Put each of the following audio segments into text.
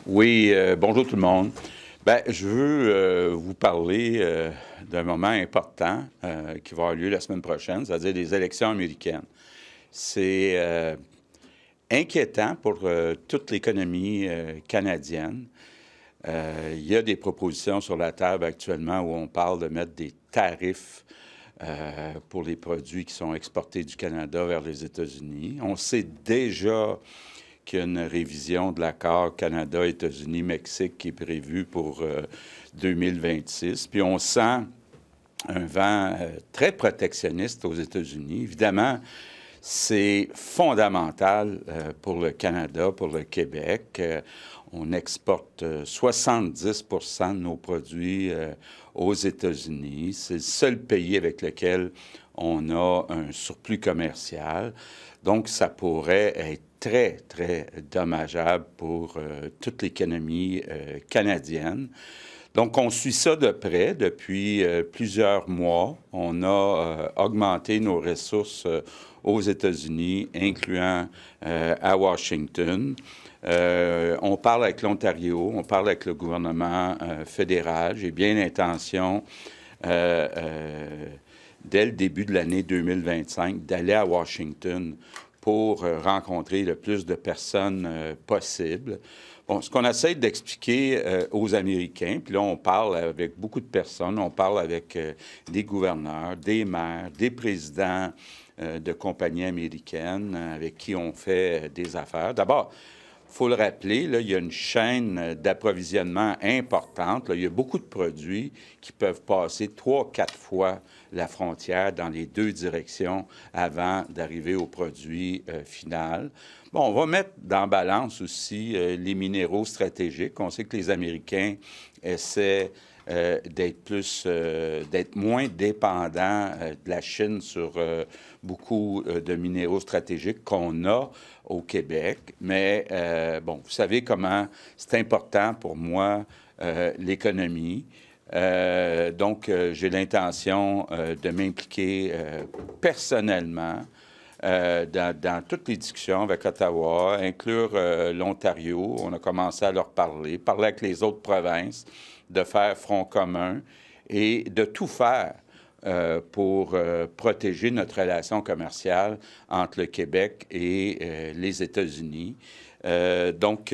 Oui, bonjour tout le monde. Bien, je veux vous parler d'un moment important qui va avoir lieu la semaine prochaine, c'est-à-dire les élections américaines. C'est inquiétant pour toute l'économie canadienne. Il y a des propositions sur la table actuellement où on parle de mettre des tarifs pour les produits qui sont exportés du Canada vers les États-Unis. On sait déjà qu'il y a une révision de l'accord Canada-États-Unis-Mexique qui est prévue pour 2026. Puis on sent un vent très protectionniste aux États-Unis. Évidemment, c'est fondamental pour le Canada, pour le Québec. On exporte 70 de nos produits aux États-Unis. C'est le seul pays avec lequel on a un surplus commercial. Donc, ça pourrait être très, très dommageable pour toute l'économie canadienne. Donc, on suit ça de près depuis plusieurs mois. On a augmenté nos ressources aux États-Unis, incluant à Washington. On parle avec l'Ontario, on parle avec le gouvernement fédéral. J'ai bien l'intention, dès le début de l'année 2025, d'aller à Washington pour rencontrer le plus de personnes possible. Bon, ce qu'on essaie d'expliquer aux Américains, puis là, on parle avec beaucoup de personnes, on parle avec des gouverneurs, des maires, des présidents de compagnies américaines avec qui on fait des affaires. D'abord, il faut le rappeler, là, il y a une chaîne d'approvisionnement importante. Là, il y a beaucoup de produits qui peuvent passer 3-4 fois la frontière dans les deux directions avant d'arriver au produit final. Bon, on va mettre dans balance aussi les minéraux stratégiques. On sait que les Américains essaient d'être moins dépendants de la Chine sur beaucoup de minéraux stratégiques qu'on a au Québec. Mais, bon, vous savez comment c'est important pour moi, l'économie. Donc, j'ai l'intention de m'impliquer personnellement dans toutes les discussions avec Ottawa, inclure l'Ontario. On a commencé à leur parler avec les autres provinces, de faire front commun et de tout faire pour protéger notre relation commerciale entre le Québec et les États-Unis. Donc,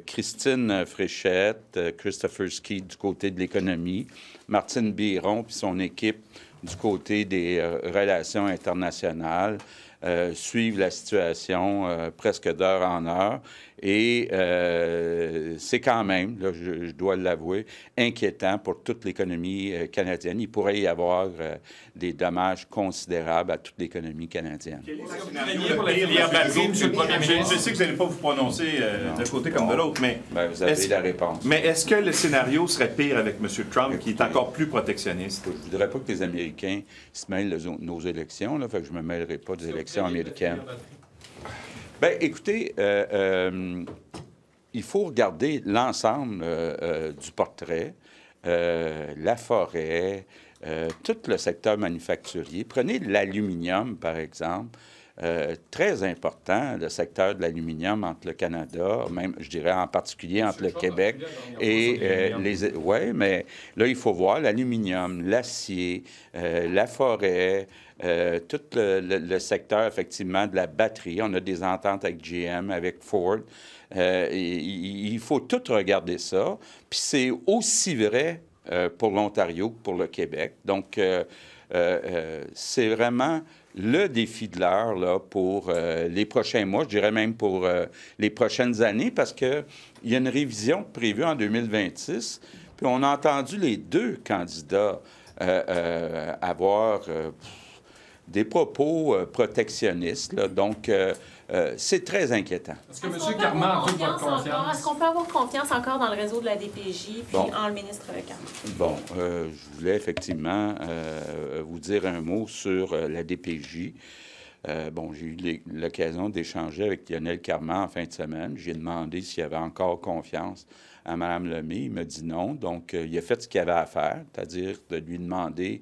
Christine Fréchette, Christopher Ski du côté de l'économie, Martine Biron puis son équipe du côté des relations internationales suivent la situation presque d'heure en heure. Et c'est quand même, là, je dois l'avouer, inquiétant pour toute l'économie canadienne. Il pourrait y avoir des dommages considérables à toute l'économie canadienne. Je sais que vous n'allez pas vous prononcer d'un côté comme de l'autre, mais... Bien, vous avez la réponse. Mais est-ce que le scénario serait pire avec M. Trump, qui est encore plus protectionniste? Je ne voudrais pas que les Américains se mêlent de nos élections, là, fait que je ne me mêlerai pas des élections américaines. Bien, écoutez, il faut regarder l'ensemble du portrait, la forêt, tout le secteur manufacturier. Prenez l'aluminium, par exemple. Très important, le secteur de l'aluminium entre le Canada, même, je dirais, en particulier entre le Québec et les... Oui, mais là, il faut voir l'aluminium, l'acier, la forêt, tout le secteur, effectivement, de la batterie. On a des ententes avec GM, avec Ford. Il faut tout regarder ça. Puis c'est aussi vrai pour l'Ontario que pour le Québec. Donc, c'est vraiment le défi de l'heure là, pour les prochains mois, je dirais même pour les prochaines années, parce qu'il y a une révision prévue en 2026. Puis on a entendu les deux candidats avoir des propos protectionnistes. Là, donc, c'est très inquiétant. Est-ce que M. Carman a toute votre confiance? Est-ce qu'on peut avoir confiance encore dans le réseau de la DPJ puis en le ministre Carman? Bon, je voulais effectivement vous dire un mot sur la DPJ. Bon, j'ai eu l'occasion d'échanger avec Lionel Carman en fin de semaine. J'ai demandé s'il y avait encore confiance à Mme Lemay. Il m'a dit non. Donc, il a fait ce qu'il avait à faire, c'est-à-dire de lui demander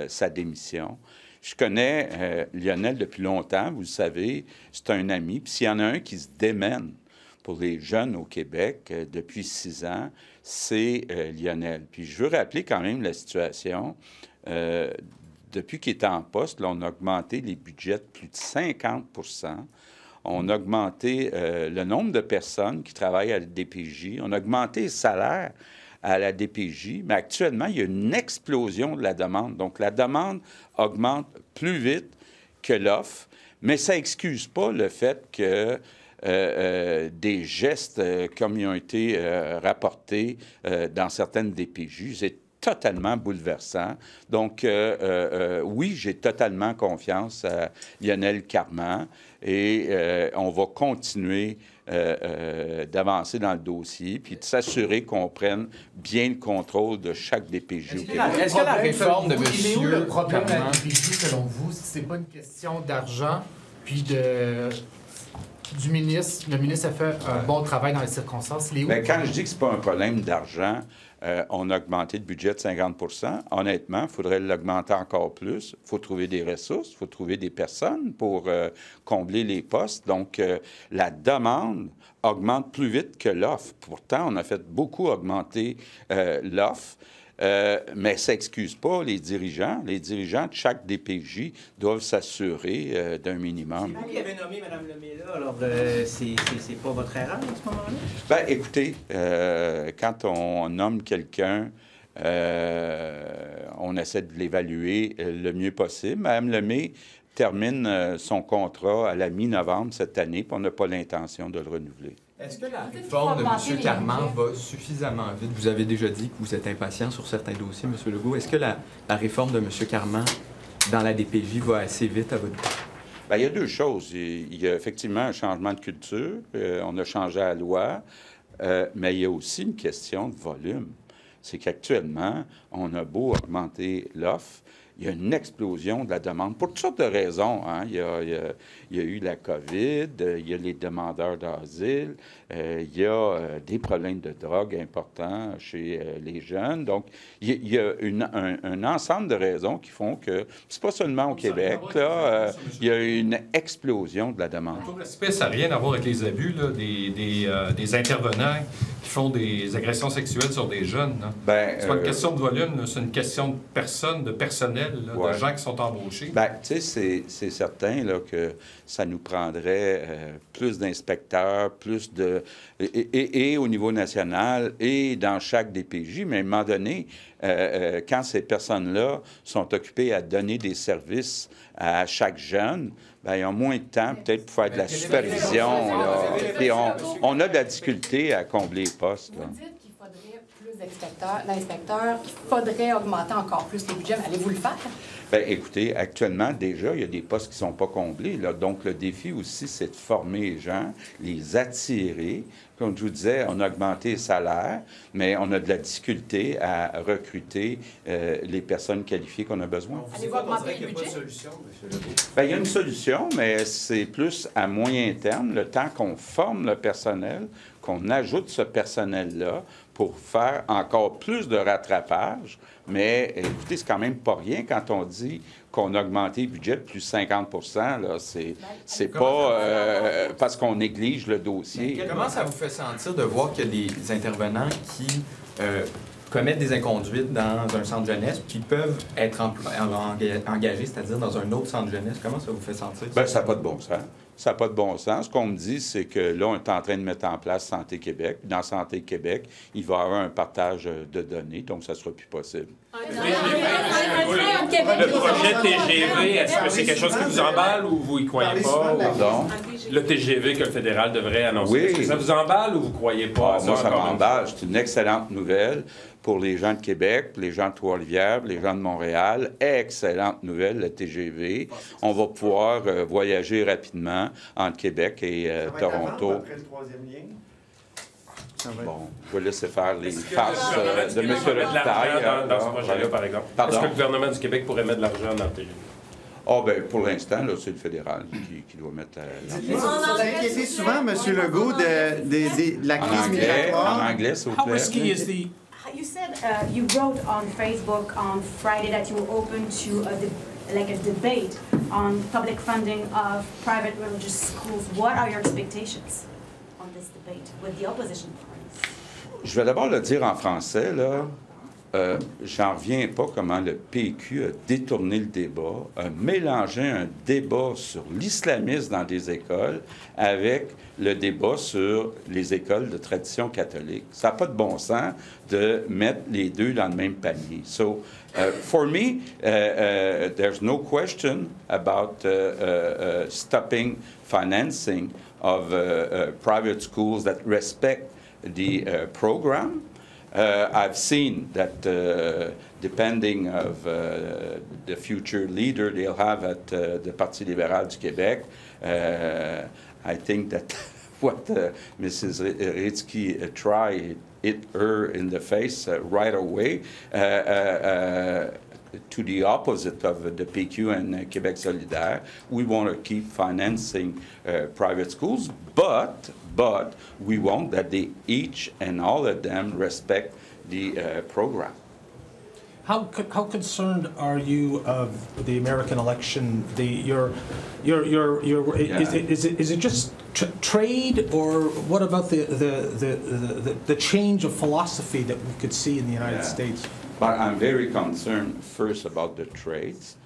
sa démission. Je connais Lionel depuis longtemps, vous le savez, c'est un ami. Puis s'il y en a un qui se démène pour les jeunes au Québec depuis 6 ans, c'est Lionel. Puis je veux rappeler quand même la situation. Depuis qu'il est en poste, là, on a augmenté les budgets de plus de 50 %. On a augmenté le nombre de personnes qui travaillent à la DPJ. On a augmenté les salaires à la DPJ. Mais actuellement, il y a une explosion de la demande. Donc, la demande augmente plus vite que l'offre. Mais ça n'excuse pas le fait que des gestes comme ils ont été rapportés dans certaines DPJ, c'est totalement bouleversant. Donc, oui, j'ai totalement confiance à Lionel Carman et on va continuer d'avancer dans le dossier puis de s'assurer qu'on prenne bien le contrôle de chaque DPJ au Québec. Est-ce que la réforme de M. Il est où le problème de la Carman... DPJ, selon vous, si c'est pas une question d'argent, puis du ministre? Le ministre a fait un bon travail dans les circonstances. Il est où? Bien, quand je dis que c'est pas un problème d'argent, on a augmenté le budget de 50 %. Honnêtement, il faudrait l'augmenter encore plus. Il faut trouver des ressources, il faut trouver des personnes pour combler les postes. Donc, la demande augmente plus vite que l'offre. Pourtant, on a fait beaucoup augmenter l'offre. Mais ça n'excuse pas les dirigeants. Les dirigeants de chaque DPJ doivent s'assurer d'un minimum. C'est vous qui avez nommé Mme Lemay là, alors c'est pas votre erreur à ce moment-là? Bien, écoutez, quand on nomme quelqu'un, on essaie de l'évaluer le mieux possible. Mme Lemay termine son contrat à la mi-novembre cette année, puis on n'a pas l'intention de le renouveler. Est-ce que la réforme de M. Carman va suffisamment vite? Vous avez déjà dit que vous êtes impatient sur certains dossiers, M. Legault. Est-ce que la réforme de M. Carman dans la DPJ va assez vite à votre goût? Bien, il y a deux choses. Il y a effectivement un changement de culture. On a changé la loi. Mais il y a aussi une question de volume. C'est qu'actuellement, on a beau augmenter l'offre, il y a une explosion de la demande pour toutes sortes de raisons. Hein. Il y a eu la COVID, il y a les demandeurs d'asile, il y a des problèmes de drogue importants chez les jeunes. Donc, il y a un ensemble de raisons qui font que, c'est pas seulement au Québec, là, il y a une explosion de la demande. Pour respect, ça n'a rien à voir avec les abus là, des intervenants qui font des agressions sexuelles sur des jeunes. Ben, c'est pas une question de volume, c'est une question de personnes, de personnel. Là, ouais. De gens qui sont embauchés? Bien, tu sais, c'est certain là, que ça nous prendrait plus d'inspecteurs, plus de... Et au niveau national et dans chaque DPJ, mais à un moment donné, quand ces personnes-là sont occupées à donner des services à chaque jeune, bien, ils ont moins de temps peut-être pour faire de la supervision. Là. Puis on a de la difficulté à combler les postes. Là. D'inspecteurs, qu'il faudrait augmenter encore plus les budgets. Allez-vous le faire? Bien, écoutez, actuellement, déjà, il y a des postes qui ne sont pas comblés. Là. Donc, le défi aussi, c'est de former les gens, les attirer. Comme je vous disais, on a augmenté les salaires, mais on a de la difficulté à recruter les personnes qualifiées qu'on a besoin. Allez-vous augmenter le budget? Il n'y a pas de solution, M. Legault. Bien, il y a une solution, mais c'est plus à moyen terme, le temps qu'on forme le personnel, qu'on ajoute ce personnel-là pour faire encore plus de rattrapage. Mais écoutez, c'est quand même pas rien quand on dit qu'on a augmenté le budget de plus de 50 %. Là, c'est pas parce qu'on néglige le dossier. Comment ça vous fait sentir de voir qu'il y a des intervenants qui commettent des inconduites dans un centre jeunesse qui peuvent être engagés, c'est-à-dire dans un autre centre jeunesse? Comment ça vous fait sentir? Bien, ça n'a pas de bon sens. Ça n'a pas de bon sens. Ce qu'on me dit, c'est que là, on est en train de mettre en place Santé Québec. Dans Santé Québec, il va y avoir un partage de données, donc ça ne sera plus possible. Le projet TGV, est-ce que c'est quelque chose qui vous emballe ou vous y croyez pas? Pardon? Le TGV que le fédéral devrait annoncer, oui. Est-ce que ça vous emballe ou vous ne croyez pas? Moi, ça m'emballe. C'est une excellente nouvelle pour les gens de Québec, pour les gens de Trois-Rivières, pour les gens de Montréal. Excellente nouvelle, le TGV. On va pouvoir voyager rapidement entre Québec et Toronto. Après le troisième lien? Bon, je vais laisser faire les farces de M. Robitaille. Dans ce projet-là, par exemple. Est-ce que le gouvernement du Québec pourrait mettre de l'argent dans le TGV? Ah, bien, pour l'instant, là, c'est le fédéral qui doit mettre l'argent. Vous avez inquiété souvent, M. Legault, de la crise migratoire. En anglais, s'il vous plaît. You said you wrote on Facebook on Friday that you were open to a debate on public funding of private religious schools. What are your expectations on this debate with the opposition parties? Je vais d'abord le dire en français, là. J'en reviens pas comment le PQ a détourné le débat, a mélangé un débat sur l'islamisme dans des écoles avec le débat sur les écoles de tradition catholique. Ça n'a pas de bon sens de mettre les deux dans le même panier. So, for me, there's no question about stopping financing of private schools that respect the program. I've seen that depending of the future leader they'll have at the Parti libéral du Québec, I think that what Mrs. Ritsky tried hit her in the face right away to the opposite of the PQ and Québec Solidaire. We want to keep financing private schools, but we want that they each and all of them respect the program. How concerned are you of the American election? Is it just trade, or what about the change of philosophy that we could see in the United States? But I'm very concerned first about the trades.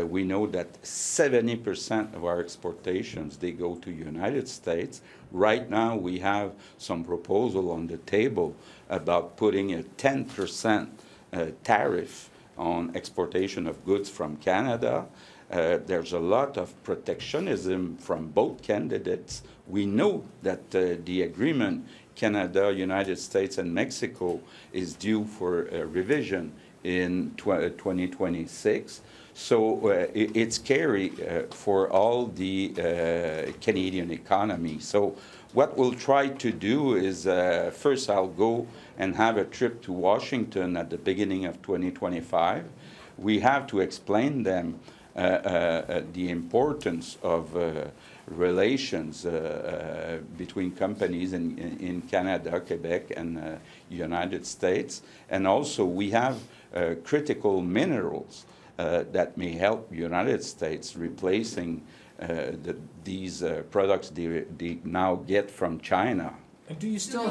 We know that 70% of our exportations, they go to United States. Right now, we have some proposal on the table about putting a 10% tariff on exportation of goods from Canada. There's a lot of protectionism from both candidates. We know that the agreement Canada, United States, and Mexico is due for revision in 2026. So it's scary for all the Canadian economy. So what we'll try to do is, first I'll go and have a trip to Washington at the beginning of 2025. We have to explain them the importance of relations between companies in Canada, Quebec, and United States. And also we have critical minerals that may help United States replacing these products they now get from China. And do you still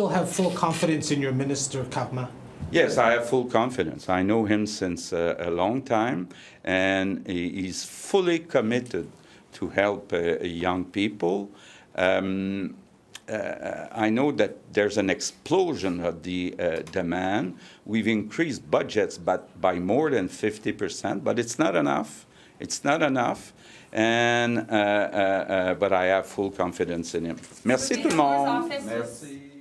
have full confidence in your minister, Carman? Yes, I have full confidence. I know him since a long time, and he's fully committed to help young people. I know that there's an explosion of the demand. We've increased budgets by more than 50%, but it's not enough. It's not enough. And but I have full confidence in him. Merci tout le monde. Merci.